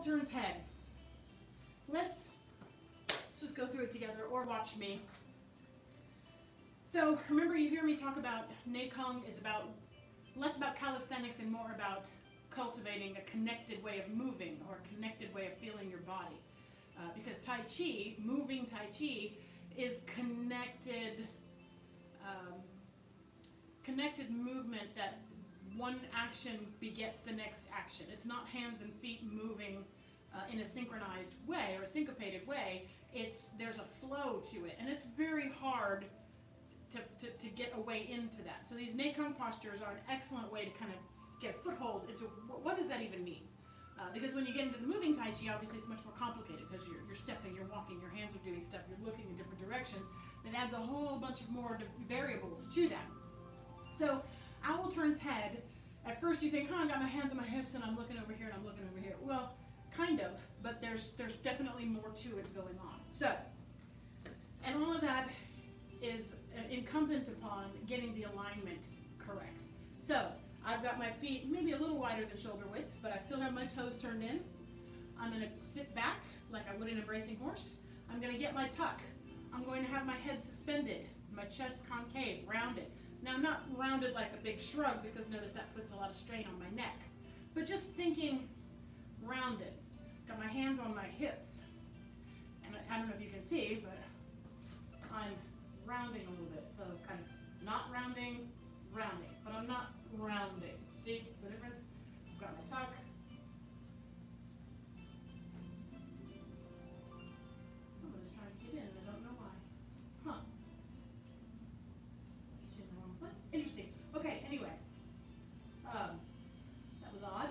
turns head. Let's just go through it together or watch me. So remember, you hear me talk about Neikong is less about calisthenics and more about cultivating a connected way of moving or a connected way of feeling your body. Because Tai Chi, moving Tai Chi, is connected movement that one action begets the next action. It's not hands and feet moving in a synchronized way or a syncopated way. There's a flow to it, and it's very hard to get a way into that. So these Neikong postures are an excellent way to kind of get a foothold into what does that even mean. Because when you get into the moving Tai Chi, obviously it's much more complicated because you're stepping, you're walking, your hands are doing stuff, you're looking in different directions. It adds a whole bunch of more variables to that. So owl turns head. At first you think, I got my hands on my hips and I'm looking over here and I'm looking over here. Well, kind of, but there's definitely more to it going on. So, and all of that is incumbent upon getting the alignment correct. So, I've got my feet maybe a little wider than shoulder width, but I still have my toes turned in. I'm going to sit back like I would an embracing horse. I'm going to get my tuck. I'm going to have my head suspended, my chest concave, rounded. Now, not rounded like a big shrug, because notice that puts a lot of strain on my neck, but just thinking rounded. Got my hands on my hips, and I don't know if you can see, but I'm rounding a little bit, so kind of not rounding, rounding, but I'm not rounding. See the difference? I've got my tuck. Somebody's trying to get in, and I don't know why. Huh. She's in the wrong place. Interesting. Okay, anyway. That was odd.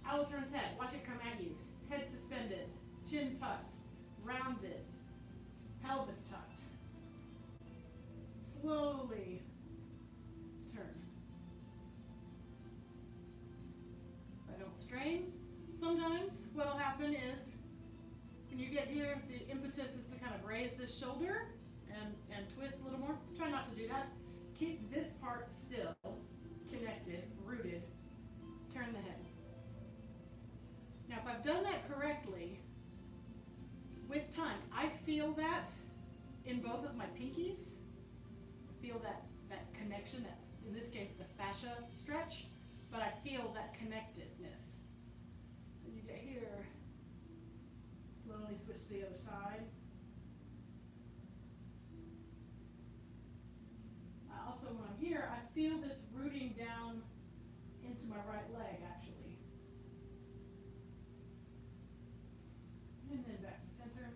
Owl turns head. Watch it come at you. Head suspended. Chin tucked. Rounded. Pelvis tucked. Slowly turn. If I don't strain, sometimes what will happen is when you get here, the impetus is to kind of raise this shoulder and twist a little more. Try not to do that. Keep this part still, connected, rooted. Turn the head. Now, if I've done that correctly, with time, I feel that in both of my pinkies. I feel that connection, that in this case it's a fascia stretch, but I feel that connectedness. When you get here, slowly switch to the other side. Also, when I'm here, I feel this rooting down into my right leg, actually. And then back to center,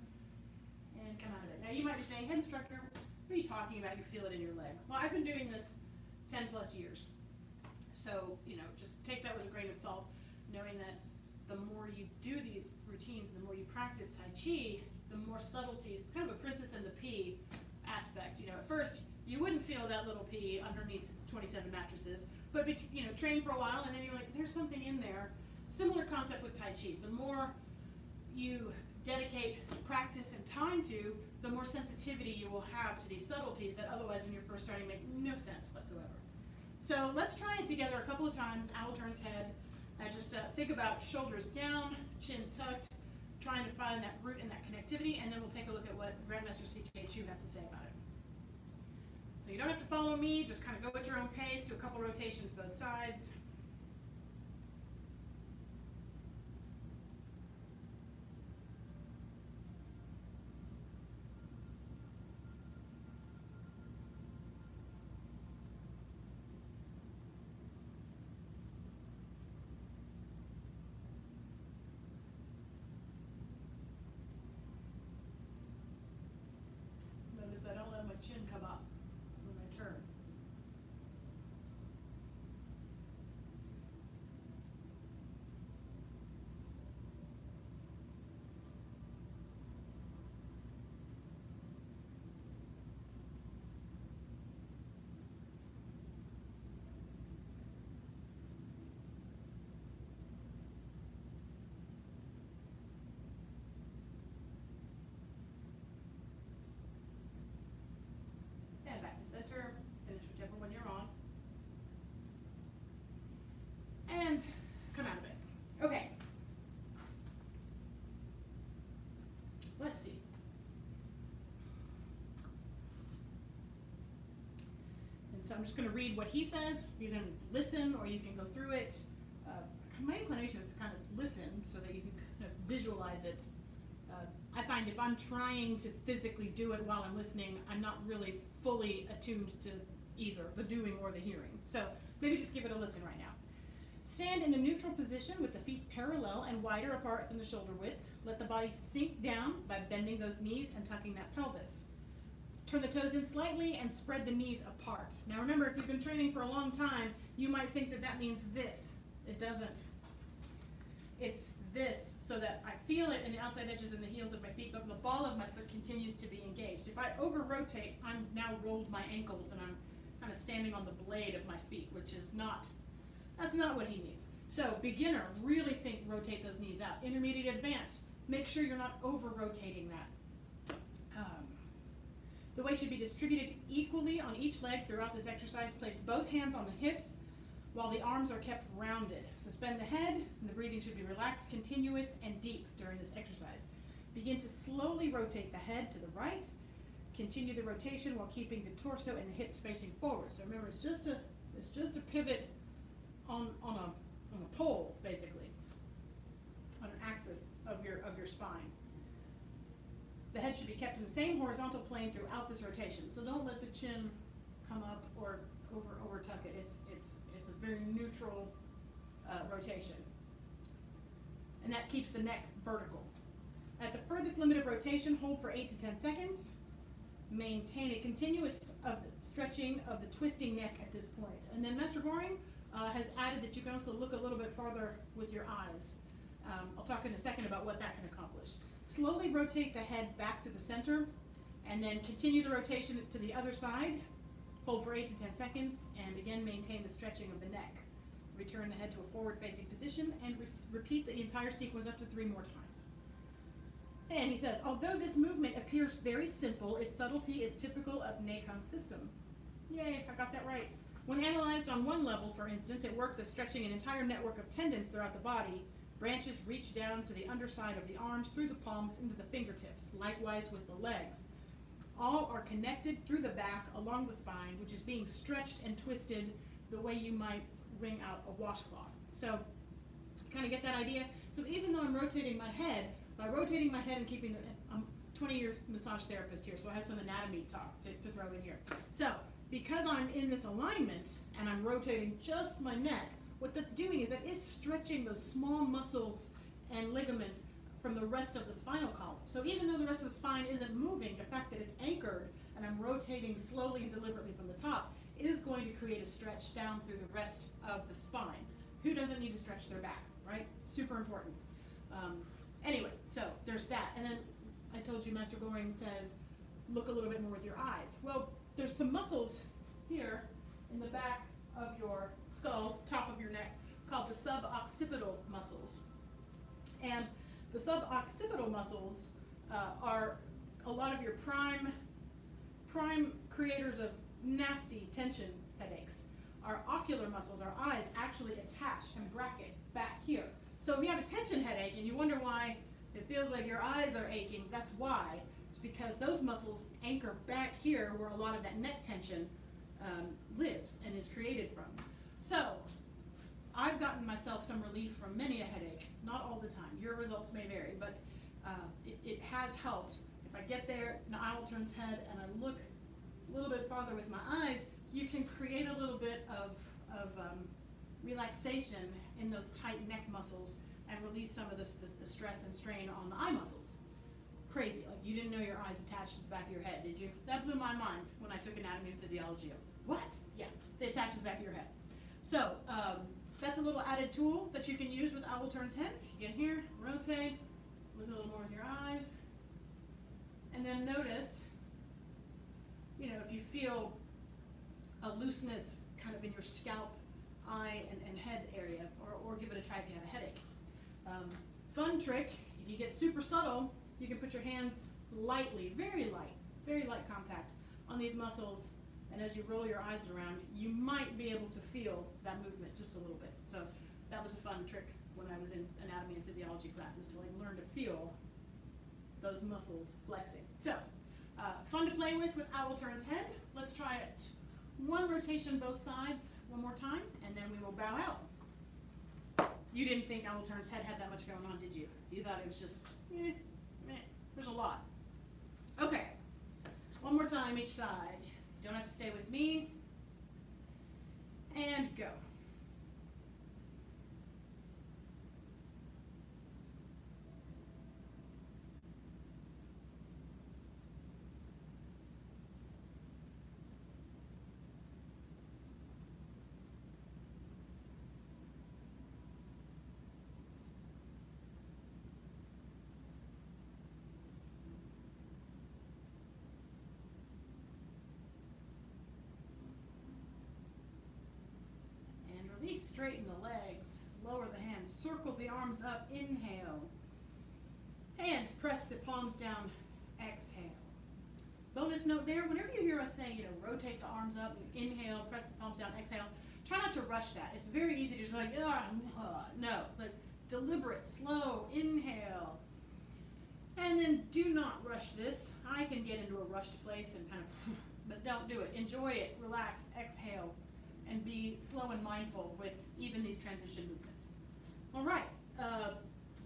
and come out of it. Now, you might be saying, Head Instructor, what are you talking about? You feel it in your leg. Well, I've been doing this 10 plus years. So, just take that with a grain of salt, knowing that the more you do these routines, the more you practice Tai Chi, the more subtleties. It's kind of a princess and the pea aspect. At first, you wouldn't feel that little pea underneath 27 mattresses, but train for a while, and then you're like, there's something in there. Similar concept with Tai Chi. The more you dedicate practice and time to, the more sensitivity you will have to these subtleties that otherwise when you're first starting make no sense whatsoever. So let's try it together a couple of times. Owl turns head. And just think about shoulders down, chin tucked, trying to find that root and that connectivity, and then we'll take a look at what Grandmaster CK Chu has to say about it. So you don't have to follow me, just kind of go at your own pace, do a couple rotations both sides. Notice I don't let my chin come up when I turn. so I'm just going to read what he says. You can listen or you can go through it. My inclination is to kind of listen so that you can kind of visualize it. I find if I'm trying to physically do it while I'm listening, I'm not really fully attuned to either the doing or the hearing. So maybe just give it a listen right now. Stand in the neutral position with the feet parallel and wider apart than the shoulder width. Let the body sink down by bending those knees and tucking that pelvis. Turn the toes in slightly and spread the knees apart. Now remember, if you've been training for a long time, you might think that that means this. It doesn't. It's this, so that I feel it in the outside edges and the heels of my feet, but the ball of my foot continues to be engaged. If I over-rotate, I'm now rolled my ankles and I'm kind of standing on the blade of my feet, which is not, that's not what he needs. So beginner, really think, rotate those knees out. Intermediate, advanced, make sure you're not over-rotating that. The weight should be distributed equally on each leg throughout this exercise. Place both hands on the hips while the arms are kept rounded. Suspend the head, and the breathing should be relaxed, continuous, and deep during this exercise. Begin to slowly rotate the head to the right. Continue the rotation while keeping the torso and the hips facing forward. So remember, it's just a pivot on a pole, basically, on an axis of your spine. The head should be kept in the same horizontal plane throughout this rotation. So don't let the chin come up or over tuck it. It's a very neutral rotation. And that keeps the neck vertical. At the furthest limit of rotation, hold for 8 to 10 seconds. Maintain a continuous stretching of the twisting neck at this point. And then Master Gohring has added that you can also look a little bit farther with your eyes. I'll talk in a second about what that can accomplish. Slowly rotate the head back to the center, and then continue the rotation to the other side. Hold for 8 to 10 seconds, and again maintain the stretching of the neck. Return the head to a forward-facing position, and repeat the entire sequence up to 3 more times. And he says, although this movement appears very simple, its subtlety is typical of Neikung's system. Yay, I got that right. When analyzed on one level, for instance, it works as stretching an entire network of tendons throughout the body. Branches reach down to the underside of the arms, through the palms, into the fingertips. Likewise with the legs. All are connected through the back, along the spine, which is being stretched and twisted the way you might wring out a washcloth. So, kind of get that idea? Because even though I'm rotating my head, by rotating my head and keeping the, I'm 20-year massage therapist here, so I have some anatomy talk to throw in here. So, because I'm in this alignment, and I'm rotating just my neck, what that's doing is that is stretching those small muscles and ligaments from the rest of the spinal column. So even though the rest of the spine isn't moving, the fact that it's anchored and I'm rotating slowly and deliberately from the top is going to create a stretch down through the rest of the spine. Who doesn't need to stretch their back, right? Super important. Anyway, so there's that. And then I told you Master Gohring says, look a little bit more with your eyes. Well, there's some muscles here in the back of your skull, top of your neck, called the suboccipital muscles. And the suboccipital muscles are a lot of your prime creators of nasty tension headaches. Our ocular muscles, our eyes, actually attach and bracket back here. So if you have a tension headache and you wonder why it feels like your eyes are aching, that's why. It's because those muscles anchor back here where a lot of that neck tension lives and is created from. So I've gotten myself some relief from many a headache, not all the time. Your results may vary, but it has helped. If I get there, the owl turns head, and I look a little bit farther with my eyes, you can create a little bit of relaxation in those tight neck muscles and release some of the stress and strain on the eye muscles. Crazy, like you didn't know your eyes attached to the back of your head, did you? That blew my mind when I took anatomy and physiology. I was like, what? Yeah, they attach to the back of your head. So that's a little added tool that you can use with owl turns head. You get here, rotate, look a little more with your eyes, and then notice, you know, if you feel a looseness kind of in your scalp, eye, and head area, or give it a try if you have a headache. Fun trick, if you get super subtle, you can put your hands lightly, very light contact on these muscles, and as you roll your eyes around, you might be able to feel that movement just a little bit. So that was a fun trick when I was in anatomy and physiology classes, to like learn to feel those muscles flexing. So fun to play with owl turns head. Let's try it One rotation both sides, one more time, and then we will bow out. You didn't think Owl Turn's head had that much going on, did you? You thought it was just, meh. There's a lot. Okay, one more time each side. You don't have to stay with me. And go. Straighten the legs, lower the hands, circle the arms up, inhale, and press the palms down, exhale. Bonus note there, whenever you hear us say, rotate the arms up, inhale, press the palms down, exhale, try not to rush that. It's very easy to just like, no, like deliberate, slow, inhale. And then do not rush this. I can get into a rushed place and kind of, but don't do it. Enjoy it, relax, exhale, and be slow and mindful with even these transition movements. All right,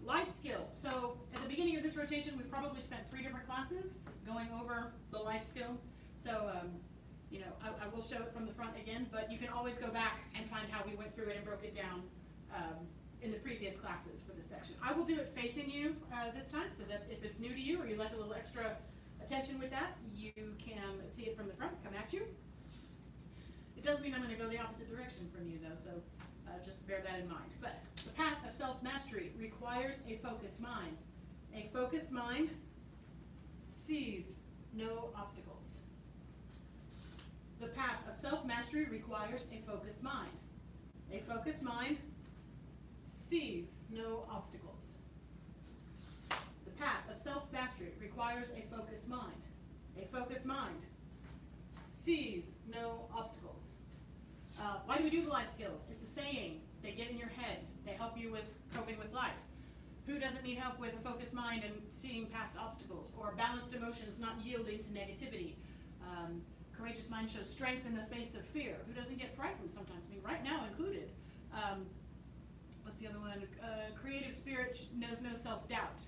life skill. So at the beginning of this rotation, we probably spent 3 different classes going over the life skill. So, I will show it from the front again, but you can always go back and find how we went through it and broke it down in the previous classes for this section. I will do it facing you this time, so that if it's new to you or you'd like a little extra attention with that, you can see it from the front, come at you. It does mean I'm going to go the opposite direction from you, though, so just bear that in mind. But the path of self-mastery requires a focused mind. A focused mind sees no obstacles. The path of self-mastery requires a focused mind. A focused mind sees no obstacles. The path of self-mastery requires a focused mind. A focused mind sees no obstacles. Why do we do the life skills? It's a saying. They get in your head. They help you with coping with life. Who doesn't need help with a focused mind and seeing past obstacles, or balanced emotions not yielding to negativity? Courageous mind shows strength in the face of fear. Who doesn't get frightened sometimes? I mean, right now included. What's the other one? Creative spirit knows no self-doubt.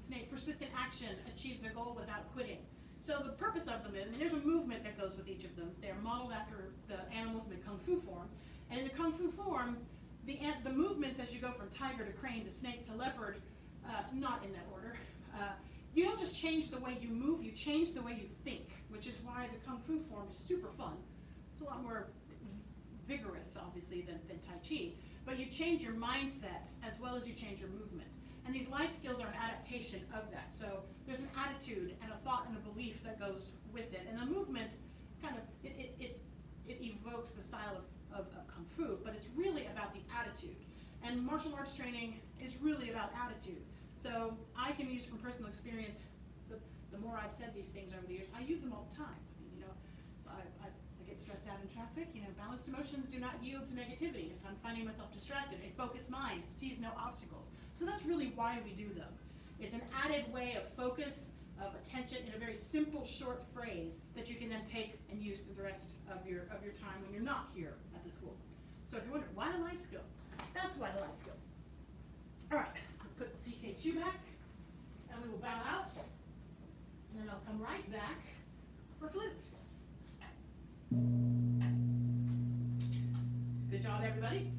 Snake, persistent action achieves a goal without quitting. So the purpose of them is, and there's a movement that goes with each of them. They're modeled after the animals in the Kung Fu form. And in the Kung Fu form, the movements as you go from tiger to crane to snake to leopard, not in that order, you don't just change the way you move, you change the way you think, which is why the Kung Fu form is super fun. It's a lot more vigorous, obviously, than Tai Chi. But you change your mindset as well as you change your movements. And these life skills are an adaptation of that. So there's an attitude and a thought and a belief that goes with it. And the movement kind of, it evokes the style of Kung Fu, but it's really about the attitude. And martial arts training is really about attitude. So I can use from personal experience, the more I've said these things over the years, I use them all the time. I get stressed out in traffic. Balanced emotions do not yield to negativity. If I'm finding myself distracted, a focused mind sees no obstacles. So that's really why we do them. It's an added way of focus, of attention, in a very simple, short phrase that you can then take and use for the rest of your time when you're not here at the school. So if you wonder, why the life skill? That's why the life skill. All right, we'll put the CK2 back, and we will bow out, and then I'll come right back for flute. Good job, everybody.